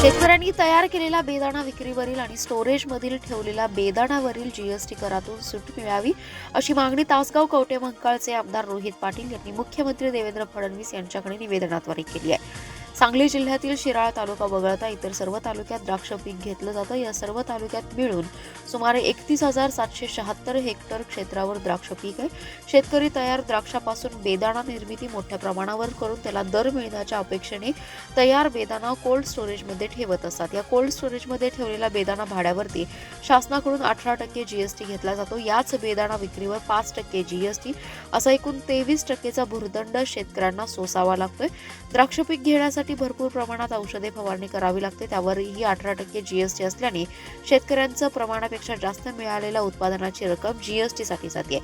शेतकऱ्यांनी तयार केलेला बेदाणा विक्रीवरील आणि स्टोरेजमधील ठेवलेल्या बेदाणावरील जीएसटी करातून सूट मिळावी अशी मागणी तासगाव कवठेमहांकाळचे आमदार रोहित पाटील यांनी मुख्यमंत्री देवेंद्र फडणवीस यांच्याकडे निवेदनाद्वारे केली आहे. सांगली जिल्ह्यातील शिराळा तालुका वगळता इतर सर्व तालुक्यात द्राक्ष पीक घेतलं जातं. या सर्व तालुक्यात मिळून सुमारे 31,776 हेक्टर क्षेत्रावर द्राक्ष पीक आहे. शेतकरी तयार द्राक्षापासून बेदाणा निर्मिती मोठ्या प्रमाणावर करून त्याला दर मिळण्याच्या अपेक्षेने तयार बेदाणा कोल्ड स्टोरेजमध्ये ठेवत असतात. या कोल्ड स्टोरेजमध्ये ठेवलेला बेदाणा भाड्यावरती शासनाकडून 18% जीएसटी घेतला जातो. याच बेदाणा विक्रीवर 5% जीएसटी असा एकूण 23%चा भुर्दंड शेतकऱ्यांना सोसावा लागतोय. द्राक्ष पीक घेण्यासाठी भरपूर प्रमाणात औषधे फवारणी करावी लागते. त्यावरही 18% जीएसटी असल्याने शेतकऱ्यांचं प्रमाणापेक्षा जास्त मिळालेल्या उत्पादनाची रक्कम जीएसटीसाठी जाते.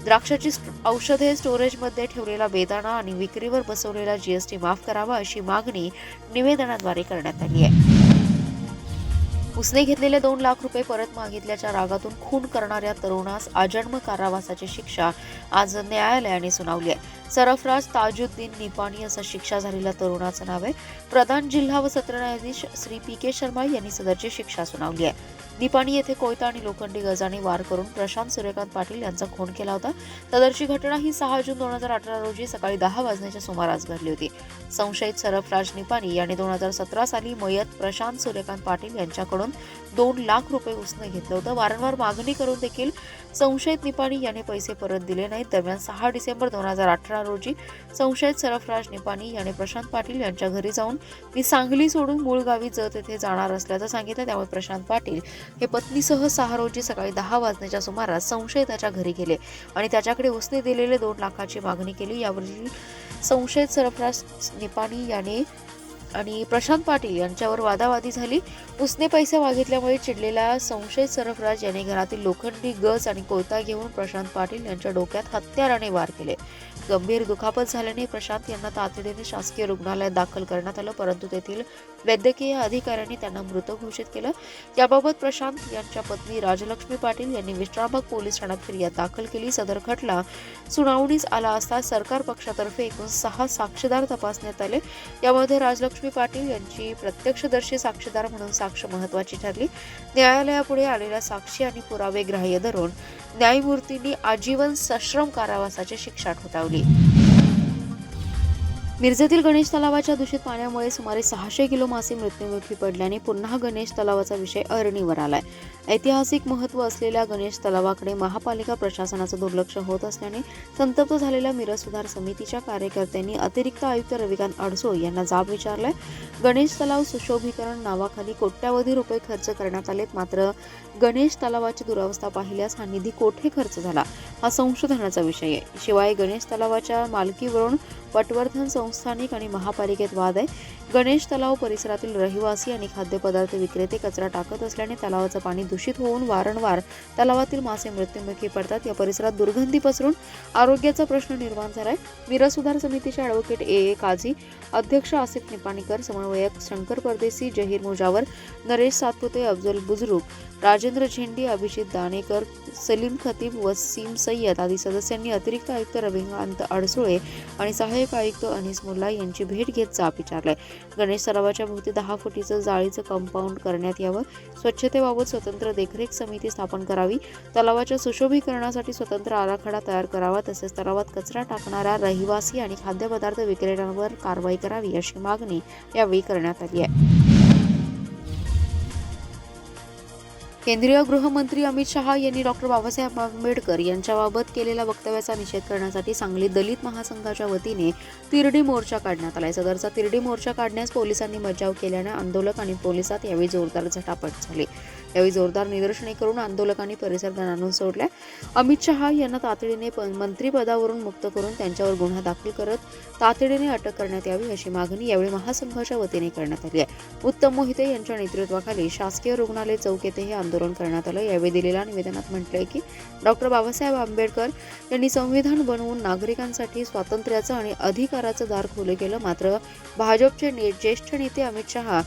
द्राक्षाची औषधे स्टोरेजमध्ये ठेवलेला बेदाणा आणि विक्रीवर बसवलेला जीएसटी माफ करावा अशी मागणी निवेदनाद्वारे करण्यात आली आहे. उसने घेतलेले 2 लाख रुपये परत मागितल्याच्या रागातून खून करणाऱ्या तरुणास आजन्म कारावासाची शिक्षा आज न्यायालयाने सुनावली आहे. सरफराज ताजुद्दीन निपाणी असं शिक्षा झालेल्या तरुणाचं नाव आहे. प्रधान जिल्हा व सत्र न्यायाधीश श्री पी.के. शर्मा यांनी सदरची शिक्षा सुनावली आहे. निपाणी येथे कोयता आणि लोखंडी गजाने वार करून प्रशांत सूर्यकांत पाटील यांचा खून केला होता. सदरची घटना ही 6 जून 2018 रोजी सकाळी 10 वाजण्याच्या सुमारास घडली होती. संशयित सरफराज निपाणी याने 2017 साली मयत प्रशांत सूर्यकांत पाटील यांच्याकडून 2 लाख रुपये उसने घेतलं होतं. वारंवार मागणी करून देखील संशयित निपाणी याने पैसे परत दिले नाहीत. दरम्यान 6 डिसेंबर 2018 रोजी संशयित सरफराज निपाणी याने प्रशांत पाटील यांच्या घरी जाऊन मी सांगली सोडून मूळ गावी जत येथे जाणार असल्याचं सांगितलं. त्यामुळे प्रशांत पाटील हे पत्नीसह 6 रोजी सकाळी 10 वाजण्याच्या सुमारास संशयिताच्या घरी गेले आणि त्याच्याकडे उसने दिलेले 2 लाखाची मागणी केली. यावरील संशयित सरफराज निपाणी याने आणि प्रशांत पाटील यांच्यावर वादावादी झाली. उसने पैसे मागितल्यामुळे चिडलेला संशयित सरफराज याने घरातील लोखंडी गज आणि कोयता घेऊन प्रशांत पाटील यांच्या डोक्यात हत्याराने वार केले. गंभीर दुखापत झाल्याने प्रशांत यांना तातडीने शासकीय रुग्णालयात दाखल करण्यात आलं, परंतु तेथील वैद्यकीय अधिकाऱ्यांनी त्यांना मृत घोषित केलं. याबाबत प्रशांत यांच्या पत्नी राजलक्ष्मी पाटील यांनी विश्रामबाग पोलीस ठाण्यात फिर्याद दाखल केली. सदर खटला सुनावणीस आला असता सरकार पक्षातर्फे एकूण 6 साक्षीदार तपासण्यात आले. यामध्ये राजलक्ष्मी पाटील यांची प्रत्यक्षदर्शी साक्षीदार म्हणून साक्ष महत्त्वाची ठरली. न्यायालयापुढे आलेल्या साक्षी आणि पुरावे ग्राह्य धरून न्यायमूर्तींनी आजीवन सश्रम कारावासाची शिक्षा ठोठावली. मिरजेतील गणेश तलावाच्या दूषित पाण्यामुळे सुमारे 600 किलो मासे मृत्युमुखी पडल्याने पुन्हा गणेश तलावाचा विषय ऐरणीवर आलाय. ऐतिहासिक महत्त्व असलेल्या गणेश तलावाकडे महापालिका प्रशासनाचं दुर्लक्ष होत असल्याने संतप्त झालेल्या मिरज सुधार समितीच्या कार्यकर्त्यांनी अतिरिक्त आयुक्त रविकांत अडसूळ यांना जाब विचारलाय. गणेश तलाव सुशोभीकरण नावाखाली कोट्यावधी रुपये खर्च करण्यात आलेत, मात्र गणेश तलावाची दुरावस्था पाहिल्यास हा निधी कोठे खर्च झाला हा संशोधनाचा विषय आहे. शिवाय गणेश तलावाच्या मालकीवरून पटवर्धन संस्थानिक आणि महापालिकेत वाद आहे. गणेश तलाव परिसरातील रहिवासी आणि खाद्यपदार्थ विक्रेते कचरा टाकत असल्याने तलावाचं पाणी दूषित होऊन वारंवार तलावातील मासे मृत्युमुखी पडतात. या परिसरात दुर्गंधी पसरून आरोग्याचा प्रश्न निर्माण झालाय. मिरज सुधार समितीचे ॲडव्होकेट ए काझी, अध्यक्ष आसिफ निपाणीकर, समन्वयक शंकर परदेसी, जहीर मुजावर, नरेश सातपुते, अफजल बुजुर्ग, राजेंद्र झेंडी, अभिजित दाणेकर, सलीम खतीब, वसीम सय्यद आदी सदस्यांनी अतिरिक्त आयुक्त रविकांत अडसुळे आणि सहाय्यक आयुक्त अनिस मुल्ला यांची भेट घेत जाब विचारलाय. गणेश तलावाच्या भोवती 10 फुटीचं जाळीचं कंपाऊंड करण्यात यावं, स्वच्छतेबाबत स्वतंत्र देखरेख समिती स्थापन करावी, तलावाच्या सुशोभीकरणासाठी स्वतंत्र आराखडा तयार करावा, तसेच तलावात कचरा टाकणाऱ्या रहिवासी आणि खाद्यपदार्थ विक्रेत्यांवर कारवाई करावी अशी मागणी यावेळी करण्यात आली आहे. केंद्रीय गृहमंत्री अमित शहा यांनी डॉक्टर बाबासाहेब आंबेडकर यांच्याबाबत केलेल्या वक्तव्याचा निषेध करण्यासाठी सांगली दलित महासंघाच्या वतीने तिरडी मोर्चा काढण्यात आलाय. सदरचा तिरडी मोर्चा काढण्यास पोलिसांनी मज्जाव केल्याने आंदोलक आणि पोलिसात यावेळी जोरदार झटापट झाली. यावेळी जोरदार निदर्शने करून आंदोलकांनी परिसर आणून सोडलाय. अमित शहा यांना तातडीने मंत्रिपदावरून मुक्त करून त्यांच्यावर गुन्हा दाखल करत तातडीने अटक करण्यात यावी अशी मागणी यावेळी महासंघाच्या वतीने करण्यात आली आहे. उत्तम मोहिते यांच्या नेतृत्वाखाली शासकीय रुग्णालय चौक येथे हे आंदोलन करण्यात आलं. यावेळी दिलेल्या निवेदनात म्हटलंय की डॉक्टर बाबासाहेब आंबेडकर यांनी संविधान बनवून नागरिकांसाठी स्वातंत्र्याचं आणि अधिकाराचं दार खुलं केलं, मात्र भाजपचे ज्येष्ठ नेते अमित शहा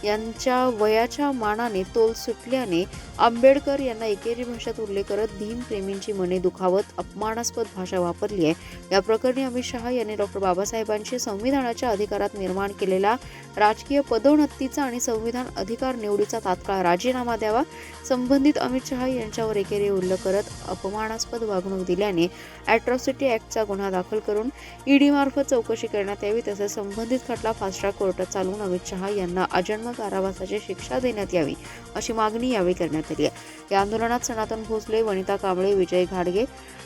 यांच्या वयाच्या मानाने तोल सुटल्याने आंबेडकर यांना एकेरी भाषेत उल्लेख करत भीमप्रेमींची मने दुखावत अपमानास्पद भाषा वापरली आहे। या प्रकरणी अमित शहा यांनी डॉक्टर बाबासाहेबांशी संविधानाच्या अधिकारात निर्माण केलेला राजकीय पदोन्नतीचा आणि संविधान अधिकार निवडीचा तात्काळ राजीनामा द्यावा। संबंधित अमित शहा यांच्यावर एकेरी उल्लेख करत अपमानास्पद वागणूक दिल्याने अॅट्रॉसिटी ॲक्टचा गुन्हा दाखल करून ईडी मार्फत चौकशी करण्यात यावी, तसेच संबंधित खटला फास्ट ट्रॅक कोर्टात चालवून अमित शहा यांना आजन्म कारावासाची शिक्षा देण्यात यावी अशी मागणी यावेळी करण्यात आली आहे। या आंदोलनात सनातन भोसले, वनिता कांबळे, विजय घाडगे,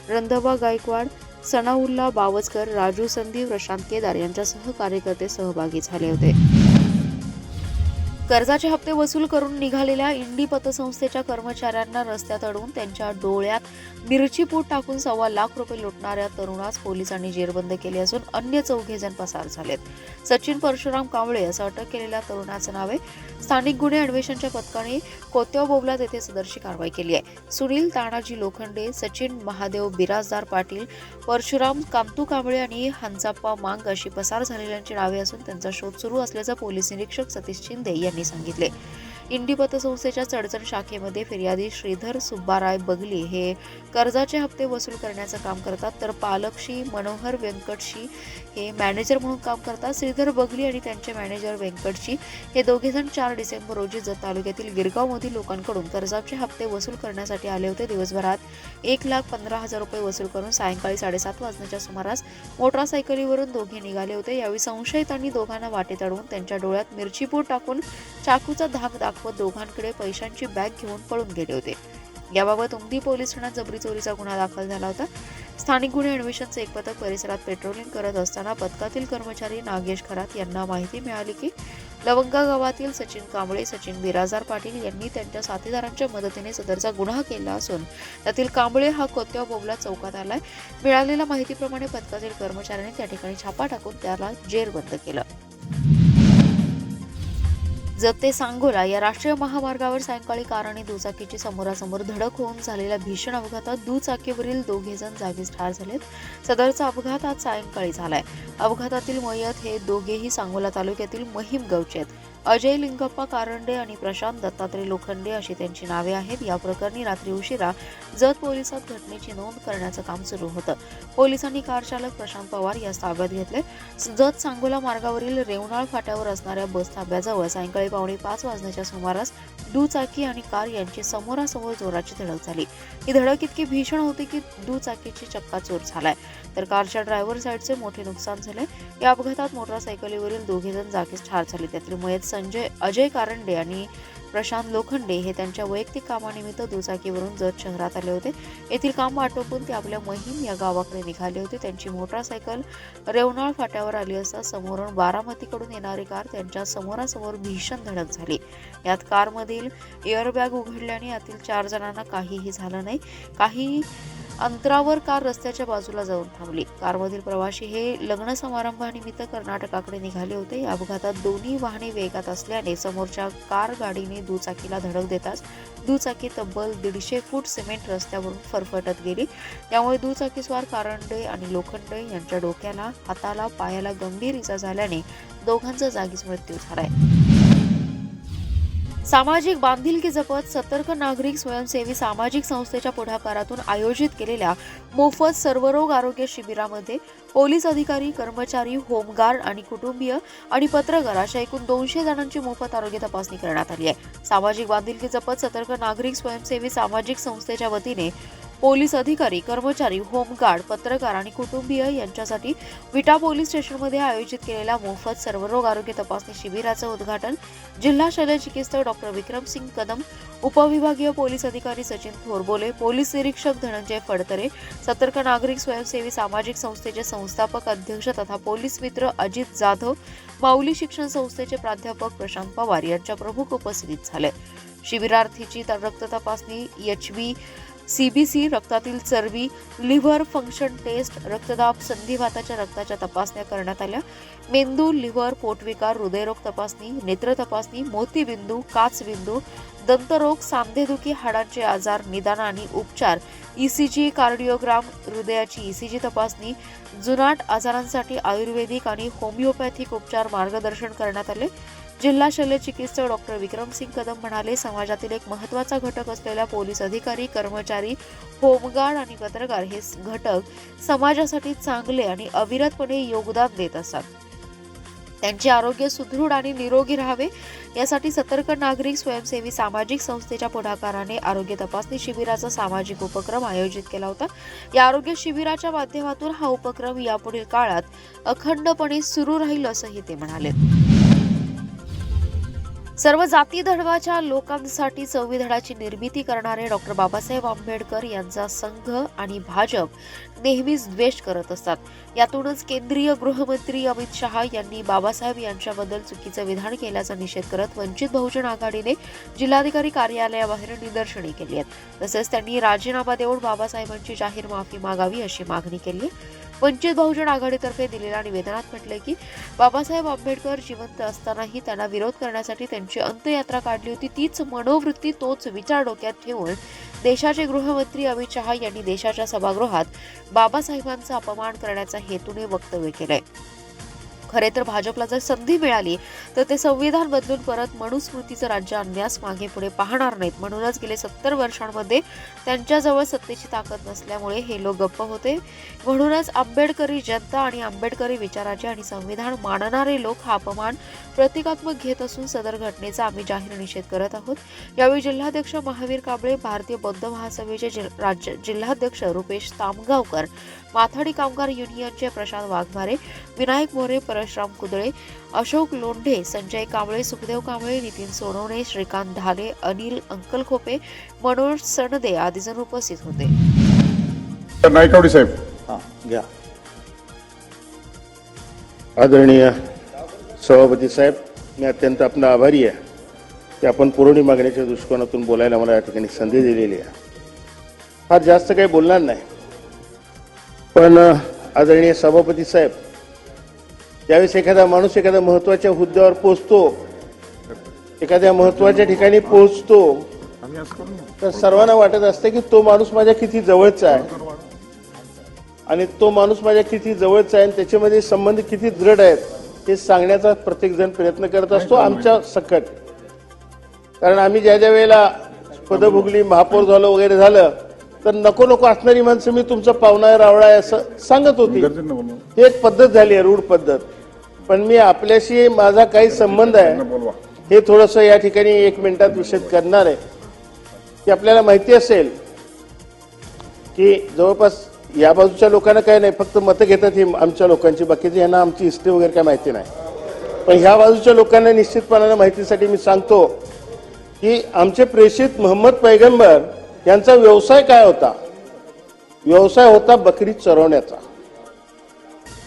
रंधबा गायकवाड, सनाउल्ला बावस्कर, राजू संदीप, प्रशांत केदार यांच्यासह कार्यकर्ते सहभागी झाले होते। कर्जाचे हप्ते वसूल करून निघालेल्या इंडी पतसंस्थेच्या कर्मचाऱ्यांना रस्त्यात अडवून त्यांच्या डोळ्यात मिरची पूड टाकून ₹1.25 लुटणाऱ्या तरुणास पोलिसांनी जेरबंद केले असून अन्य 4 जण पसार झालेत। सचिन परशुराम कांबळे असं अटक केलेल्या तरुणाचं नाव आहे। स्थानिक गुन्हे अन्वेषणच्या पथकाने कोत्याव बोबलात येथे सदरची कारवाई केली आहे। सुनील तानाजी लोखंडे, सचिन महादेव बिराजदार पाटील, परशुराम कांतू कांबळे आणि हंसाप्पा मांग अशी पसार झालेल्यांची नावे असून त्यांचा शोध सुरू असल्याचं पोलीस निरीक्षक सतीश शिंदे यांनी सांगितले। इंडी पतसंस्थेच्या चडचण शाखेमध्ये फिर्यादी श्रीधर सुब्बाराय बगली हे कर्जाचे हप्ते वसूल करण्याचं काम करतात, तर पालकशी मनोहर व्यंकटशी हे मॅनेजर म्हणून काम करतात। श्रीधर बगली आणि त्यांचे मॅनेजर व्यंकटशी हे दोघेजण 4 डिसेंबर रोजी जत तालुक्यातील गिरगावमधील लोकांकडून कर्जाचे हप्ते वसूल करण्यासाठी आले होते। दिवसभरात ₹1,15,000 वसूल करून सायंकाळी 7:30 वाजण्याच्या सुमारास मोटारसायकलीवरून दोघे निघाले होते। यावेळी संशयितांनी दोघांना वाटेत अडवून त्यांच्या डोळ्यात मिरची पूड टाकून चाकूचा धाक दाखवत दोघांकडे पैशांची बॅग घेऊन पळून गेले होते। याबाबत उमदी पोलीस ठाण्यात जबरी चोरीचा गुन्हा दाखल झाला होता। स्थानिक गुन्हे अन्वेषणचे एक पथक परिसरात पेट्रोलिंग करत असताना पथकातील कर्मचारी नागेश खरात यांना माहिती मिळाली की लवंगा गावातील सचिन कांबळे, सचिन बिराजदार पाटील यांनी त्यांच्या साथीदारांच्या मदतीने सदरचा गुन्हा केला असून त्यातील कांबळे हा कोत्याव बोबला चौकात आलाय। मिळालेल्या माहितीप्रमाणे पथकातील कर्मचाऱ्यांनी त्या ठिकाणी छापा टाकून त्याला जेरबंद केलं। जत ते सांगोला या राष्ट्रीय महामार्गावर सायंकाळी कार आणि दुचाकीची समोरासमोर धडक होऊन झालेल्या भीषण अपघातात दुचाकीवरील 2 जण जागीच ठार झालेत। सदरचा अपघात आज सायंकाळी झालाय। अपघातातील मयत हे दोघेही सांगोला तालुक्यातील महिम गावचे आहेत। अजय लिंगप्पा कारंडे आणि प्रशांत दत्तात्रय लोखंडे अशी त्यांची नावे आहेत। या प्रकरणी रात्री उशिरा जत पोलिसात घटनेची नोंद करण्याचं काम सुरू होतं। पोलिसांनी कार चालक प्रशांत पवार यास ताब्यात घेतले। जत सांगोला मार्गावरील रेवनाळ फाट्यावर असणाऱ्या बस थांब्याजवळ सायंकाळी 4:45 वाजण्याच्या सुमारास दुचाकी आणि कार यांची समोरासमोर जोराची धडक झाली। ही धडक इतकी भीषण होती की दुचाकीची चक्काचूर झालाय, तर कारच्या ड्रायव्हर साईडचे मोठे नुकसान झाले। या अपघातात मोटारसायकलीवरील 2 जण जागीच ठार झाले। त्यातील मयत अजय कारंडे आणि प्रशांत लोखंडे हे त्यांच्या वैयक्तिक कामानिमित्त दुचाकीवरून जत शहरात आले होते। येथील काम आटोपून ते आपल्या महिम या गावाकडे निघाले होते। त्यांची मोटारसायकल रेवनाळ फाट्यावर आली असता समोरून बारामतीकडून येणारी कार त्यांच्या समोरासमोर भीषण धडक झाली। यात कारमधील एअरबॅग उघडल्याने यातील 4 जणांना काहीही झालं नाही। काही अंतरावर कार रस्त्याच्या बाजूला जाऊन थांबली। कारमधील प्रवासी हे लग्न समारंभानिमित्त कर्नाटकाकडे निघाले होते। या अपघातात दोन्ही वाहने वेगात असल्याने समोरच्या कार गाडीने दुचाकीला धडक देताच दुचाकी तब्बल 150 फूट सिमेंट रस्त्यावरून फरफटत गेली। त्यामुळे दुचाकीस्वार कारंडे आणि लोखंडे यांच्या डोक्याला, हाताला, पायाला गंभीर इजा झाल्याने दोघांचा जागीच मृत्यू झालाय। सामाजिक बांधिलकी जपत सतर्क नागरिक स्वयंसेवी सामाजिक संस्थेच्या पुढाकारातून आयोजित केलेल्या मोफत सर्वरोग आरोग्य शिबिरामध्ये पोलीस अधिकारी, कर्मचारी, होमगार्ड आणि कुटुंबीय आणि पत्रकार अशा एकूण 200 जणांची मोफत आरोग्य तपासणी करण्यात आली आहे। सामाजिक बांधिलकी जपत सतर्क नागरिक स्वयंसेवी सामाजिक संस्थेच्या वतीने पोलीस अधिकारी, कर्मचारी, होमगार्ड, पत्रकार आणि कुटुंबीय यांच्यासाठी विटा पोलीस स्टेशनमध्ये आयोजित केलेल्या मोफत सर्वरोग आरोग्य तपासणी शिबिराचं उद्घाटन जिल्हा शल्यचिकित्सक डॉक्टर विक्रमसिंग कदम, उपविभागीय पोलीस अधिकारी सचिन थोरबोले, पोलीस निरीक्षक धनंजय फडतरे, सतर्क नागरिक स्वयंसेवी सामाजिक संस्थेचे संस्थापक अध्यक्ष तथा पोलीस मित्र अजित जाधव, माऊली शिक्षण संस्थेचे प्राध्यापक प्रशांत पवार यांच्या प्रमुख उपस्थितीत झाले। शिबिरार्थीची रक्त तपासणी, HB, CBC, रक्तातील चरबी, लिव्हर फंक्शन टेस्ट, रक्तदाब, संधिवाताच्या रक्ताच्या तपासण्या करण्यात आल्या। मेंदू, लिव्हर, पोटविकार, हृदयरोग तपासणी, नेत्र तपासणी, मोतीबिंदू, काचबिंदू, दंतरोग, सांधेदुखी, हाडांचे आजार, निदान आणि उपचार, ECG, कार्डिओग्राम, हृदयाची ECG तपासणी, जुनाट आजारांसाठी आयुर्वेदिक आणि होमिओपॅथिक उपचार मार्गदर्शन करण्यात आले। जिल्हा शल्य चिकित्सक डॉक्टर विक्रमसिंग कदम म्हणाले, समाजातील एक महत्त्वाचा घटक असलेल्या पोलीस अधिकारी, कर्मचारी, होमगार्ड आणि पत्रकार हे घटक समाजासाठी चांगले आणि अविरतपणे योगदान देत असतात. त्यांचे आरोग्य सुदृढ आणि निरोगी राहावे यासाठी सतर्क नागरिक, स्वयंसेवी सामाजिक संस्थेच्या पुढाकाराने आरोग्य तपासणी शिबिराचा सामाजिक उपक्रम आयोजित केला होता. या आरोग्य शिबिराच्या माध्यमातून हा उपक्रम यापुढील काळात अखंडपणे सुरू राहील असंही ते म्हणाले. सर्व जाती धर्माच्या लोकांसाठी संविधानाची निर्मिती करणारे डॉक्टर बाबासाहेब आंबेडकर यांचा संघ आणि भाजप नेहमीच द्वेष करत असतात. यातूनच केंद्रीय गृहमंत्री अमित शहा यांनी बाबासाहेब यांच्याबद्दल चुकीचं विधान केल्याचा निषेध करत वंचित बहुजन आघाडीने जिल्हाधिकारी कार्यालयाबाहेर निदर्शने केली आहेत. तसेच त्यांनी राजीनामा देऊन बाबासाहेबांची जाहीर माफी मागावी अशी मागणी केली आहे. वंचित बहुजन आघाडीतर्फे दिलेल्या निवेदनात म्हटले की बाबासाहेब आंबेडकर जिवंत असतानाही त्यांना विरोध करण्यासाठी त्यांची अंत्ययात्रा काढली होती. तीच मनोवृत्ती, तोच विचार डोक्यात ठेवून देशाचे गृहमंत्री अमित शहा यांनी देशाच्या सभागृहात बाबासाहेबांचा अपमान करण्याच्या हेतूने वक्तव्य केलंय. खरे तर भाजपला जर संधी मिळाली तर ते संविधान बदलून परत मनुस्मृतीचं राज्य आणण्यास मागे पुढे पाहणार नाहीत. म्हणूनच गेले 70 वर्षांमध्ये त्यांच्याजवळ सत्तेची ताकद नसल्यामुळे हे लोक गप्प होते. म्हणूनच आंबेडकरी जनता आणि आंबेडकरी विचाराचे आणि संविधान मानणारे लोक हा अपमान प्रतिकात्मक घेत असून सदर घटनेचा आम्ही जाहीर निषेध करत आहोत. यावेळी जिल्हाध्यक्ष महावीर कांबळे, भारतीय बौद्ध महासभेचे जिल्हाध्यक्ष रुपेश तामगावकर, माथाडी कामगार युनियनचे प्रशांत वाघमारे, विनायक मोरे, परशुराम कुदळे, अशोक लोंढे, संजय कांबळे, सुखदेव कांबळे, नितीन सोनवणे, श्रीकांत ढाले, अनिल अंकलखोपे, मनोज सणदे आदी जण उपस्थित होते. नायकवडी साहेब. घ्या. आदरणीय सभापती साहेब, मी अत्यंत आपला आभारी आहे की आपण पुरवणी मागण्याच्या दृष्टिकोनातून बोलायला मला या ठिकाणी संधी दिलेली आहे. फार जास्त काही बोलणार नाही, पण आदरणीय सभापती साहेब, ज्यावेळेस एखादा माणूस एखाद्या महत्वाच्या हुद्द्यावर पोहोचतो, एखाद्या महत्वाच्या ठिकाणी पोहोचतो, तर सर्वांना वाटत असते की तो माणूस माझ्या किती जवळचा आहे आणि तो माणूस माझ्या किती जवळचा आहे आणि त्याच्यामध्ये संबंध किती दृढ आहेत हे सांगण्याचा प्रत्येक जण प्रयत्न करत असतो आमच्या सकट. कारण आम्ही ज्या ज्या वेळेला पदभोगली, महापौर झालं वगैरे झालं तर नको नको असणारी माणसं मी तुमचा पाहुणा रावळा आहे असं सांगत होती. ही एक पद्धत झाली आहे, रूढ पद्धत. पण मी आपल्याशी माझा काही संबंध आहे हे थोडंसं या ठिकाणी 1 मिनिटात विशद करणार आहे. की आपल्याला माहिती असेल की जवळपास या बाजूच्या लोकांना काय नाही, फक्त मतं घेतात ही आमच्या लोकांची, बाकीची यांना आमची हिस्ट्री वगैरे काय माहिती नाही. पण ह्या बाजूच्या लोकांना निश्चितपणाने माहितीसाठी मी सांगतो की आमचे प्रेषित मोहम्मद पैगंबर यांचा व्यवसाय काय होता? व्यवसाय होता बकरी चरवण्याचा.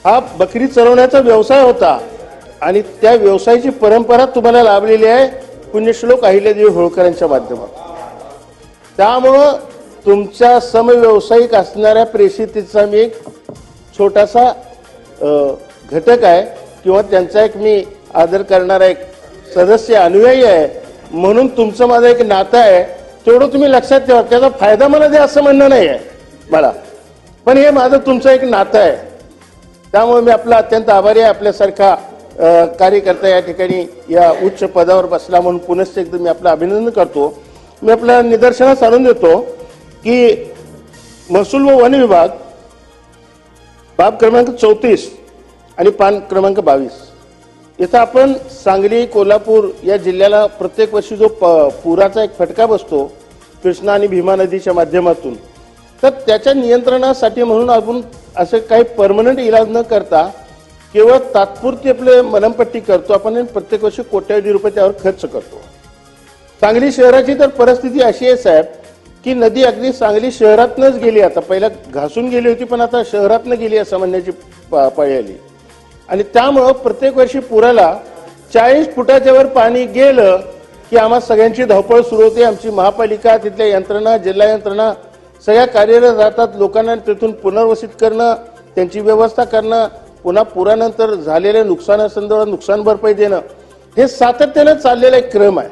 हा बकरी चरवण्याचा व्यवसाय होता आणि त्या व्यवसायाची परंपरा तुम्हाला लाभलेली आहे पुण्यश्लोक अहिल्यादेवी होळकरांच्या माध्यमातून. त्यामुळं तुमच्या समव्यावसायिक असणाऱ्या प्रेषितीचा मी एक छोटासा घटक आहे किंवा त्यांचा एक मी आदर करणारा एक सदस्य, अनुयायी आहे म्हणून तुमचं माझं एक नातं आहे, तेवढं तुम्ही लक्षात ठेवा. त्याचा फायदा मला द्या असं म्हणणं नाही आहे मला, पण हे माझं तुमचं एक नातं आहे. त्यामुळे मी आपला अत्यंत आभारी आहे. आपल्यासारखा कार्यकर्ता या ठिकाणी या उच्च पदावर बसला म्हणून पुनश्च एकदा मी आपलं अभिनंदन करतो. मी आपल्या निदर्शनास आणून देतो की महसूल व वन विभाग बाब क्रमांक 34 आणि पान क्रमांक 22 इथं आपण सांगली, कोल्हापूर या जिल्ह्याला प्रत्येक वर्षी जो पुराचा एक फटका बसतो कृष्णा आणि भीमा नदीच्या माध्यमातून, तर त्याच्या नियंत्रणासाठी म्हणून आपण असं काही परमनंट इलाज न करता केवळ तात्पुरती आपले मलमपट्टी करतो आपण. प्रत्येक वर्षी कोट्यवधी रुपये त्यावर खर्च करतो. सांगली शहराची तर परिस्थिती अशी आहे साहेब की नदी अगदी सांगली शहरातनच गेली. आता पहिला घासून गेली होती पण आता शहरातनं गेली असं म्हणण्याची पाळी आली. आणि त्यामुळं प्रत्येक वर्षी पुराला 40 फुटाच्या वर पाणी गेलं की आम्हा सगळ्यांची धावपळ सुरू होते. आमची महापालिका, तिथल्या यंत्रणा, जिल्हा यंत्रणा सगळ्या कार्यरत राहतात. लोकांना तिथून पुनर्वसित करणं, त्यांची व्यवस्था करणं, पुन्हा पुरानंतर झालेल्या नुकसानासंदर्भात नुकसान भरपाई देणं, हे सातत्यानं चाललेला एक क्रम आहे.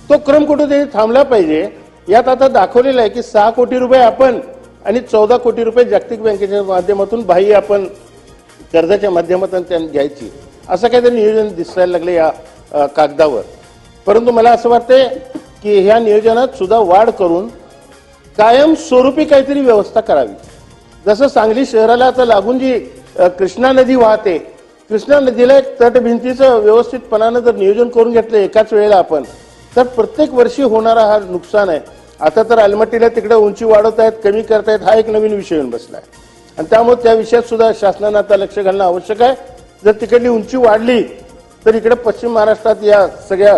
तो क्रम कुठेतरी थांबला पाहिजे. यात आता दाखवलेलं आहे की 6 कोटी रुपये आपण आणि 14 कोटी रुपये जागतिक बँकेच्या माध्यमातून बाह्य आपण कर्जाच्या माध्यमातून त्यांना घ्यायची, असं काहीतरी नियोजन दिसायला लागले या कागदावर. परंतु मला असं वाटतंय की ह्या नियोजनात सुद्धा वाढ करून कायम स्वरूपी काहीतरी व्यवस्था करावी. जसं सांगली शहराला आता लागून जी कृष्णा नदी वाहते, कृष्णा नदीला एक तटभिंतीचं व्यवस्थितपणानं जर नियोजन करून घेतलं एकाच वेळेला आपण, तर प्रत्येक वर्षी होणारा हा नुकसान आहे. आता तर अलमट्टीला तिकडे उंची वाढवत आहेत, कमी करतायत, हा एक नवीन विषय येऊन बसलाय आणि त्यामुळे त्या विषयात सुद्धा शासनानं आता लक्ष घालणं आवश्यक आहे. जर तिकडली उंची वाढली तर इकडे पश्चिम महाराष्ट्रात या सगळ्या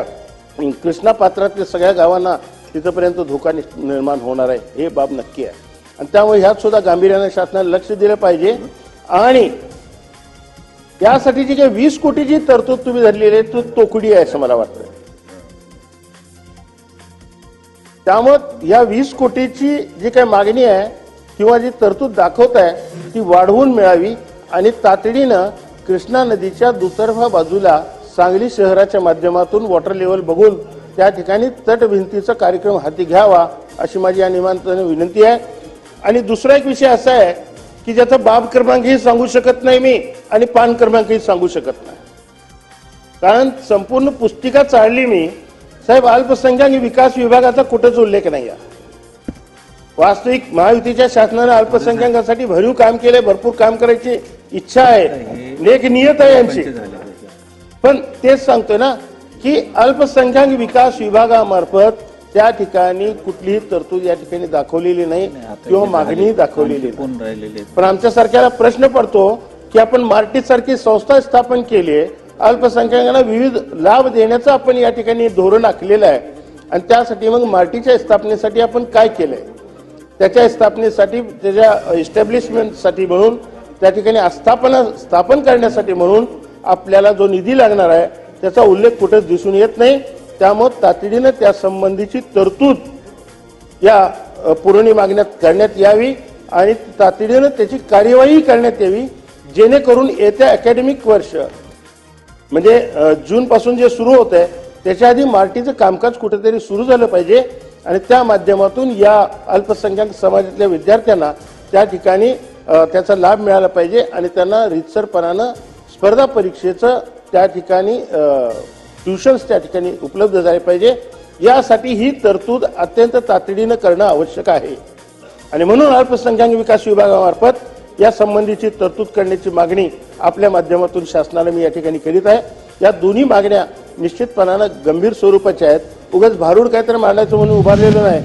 कृष्णा पात्रातल्या सगळ्या गावांना तिथपर्यंत धोका निर्माण होणार आहे, हे बाब नक्की आहे. आणि त्यामुळे ह्यात सुद्धा गांभीर्याने शासनाने लक्ष दिलं पाहिजे. आणि यासाठी जी काही 20 कोटीची तरतूद तुम्ही धरलेली आहे ती तोकडी आहे असं मला वाटतं. त्यामुळे या 20 कोटीची जी काही मागणी आहे किंवा जी तरतूद दाखवत आहे ती वाढवून मिळावी आणि तातडीनं कृष्णा नदीच्या दुतर्फा बाजूला सांगली शहराच्या माध्यमातून वॉटर लेवल बघून त्या ठिकाणी तटभिंतीचा कार्यक्रम हाती घ्यावा अशी माझी या निमित्ताने विनंती आहे. आणि दुसरा एक विषय असा आहे की ज्याचा बाब क्रमांकही सांगू शकत नाही मी आणि पान क्रमांकही सांगू शकत नाही, कारण संपूर्ण पुस्तिका चाळली मी. साहेब, अल्पसंख्याक विकास विभागाचा कुठंच उल्लेख नाही आहे. वास्तविक महायुतीच्या शासनाने अल्पसंख्याकांसाठी भरीव काम केले, भरपूर काम करायची इच्छा आहे, लेखनियत आहे यांची. पण तेच सांगतोय ना की अल्पसंख्याक विकास विभागामार्फत त्या ठिकाणी कुठलीही तरतूद या ठिकाणी दाखवलेली नाही किंवा मागणी दाखवलेली नाही. पण आमच्यासारख्याला प्रश्न पडतो की आपण मार्टी सारखी संस्था स्थापन केली आहे, अल्पसंख्याकांना विविध लाभ देण्याचं आपण या ठिकाणी धोरण आखलेलं आहे आणि त्यासाठी मग मार्टीच्या स्थापनेसाठी आपण काय केलंय, त्याच्या स्थापनेसाठी, त्याच्या एस्टॅब्लिशमेंटसाठी म्हणून, त्या ठिकाणी स्थापन करण्यासाठी म्हणून आपल्याला जो निधी लागणार आहे त्याचा उल्लेख कुठेच दिसून येत नाही. त्यामुळे तातडीनं त्या संबंधीची तरतूद या पुरवणी मागण्यात करण्यात यावी आणि तातडीनं त्याची कार्यवाही करण्यात यावी, जेणेकरून येत्या अकॅडमिक वर्ष म्हणजे जून पासून जे सुरू होत आहे त्याच्या आधी मार्टीचं कामकाज कुठेतरी सुरू झालं पाहिजे आणि त्या माध्यमातून या अल्पसंख्याक समाजातल्या विद्यार्थ्यांना त्या ठिकाणी त्याचा लाभ मिळाला पाहिजे आणि त्यांना रीतसरपणानं स्पर्धा परीक्षेचं त्या ठिकाणी ट्युशन्स त्या ठिकाणी उपलब्ध झाले पाहिजे. यासाठी ही तरतूद अत्यंत तातडीनं करणं आवश्यक आहे आणि म्हणून अल्पसंख्याक विकास विभागामार्फत या संबंधीची तरतूद करण्याची मागणी आपल्या माध्यमातून शासनाला मी या ठिकाणी करीत आहे. या दोन्ही मागण्या निश्चितपणानं गंभीर स्वरूपाच्या आहेत. उगाच भारूड काहीतरी मांडायचं म्हणून उभारलेलं नाही.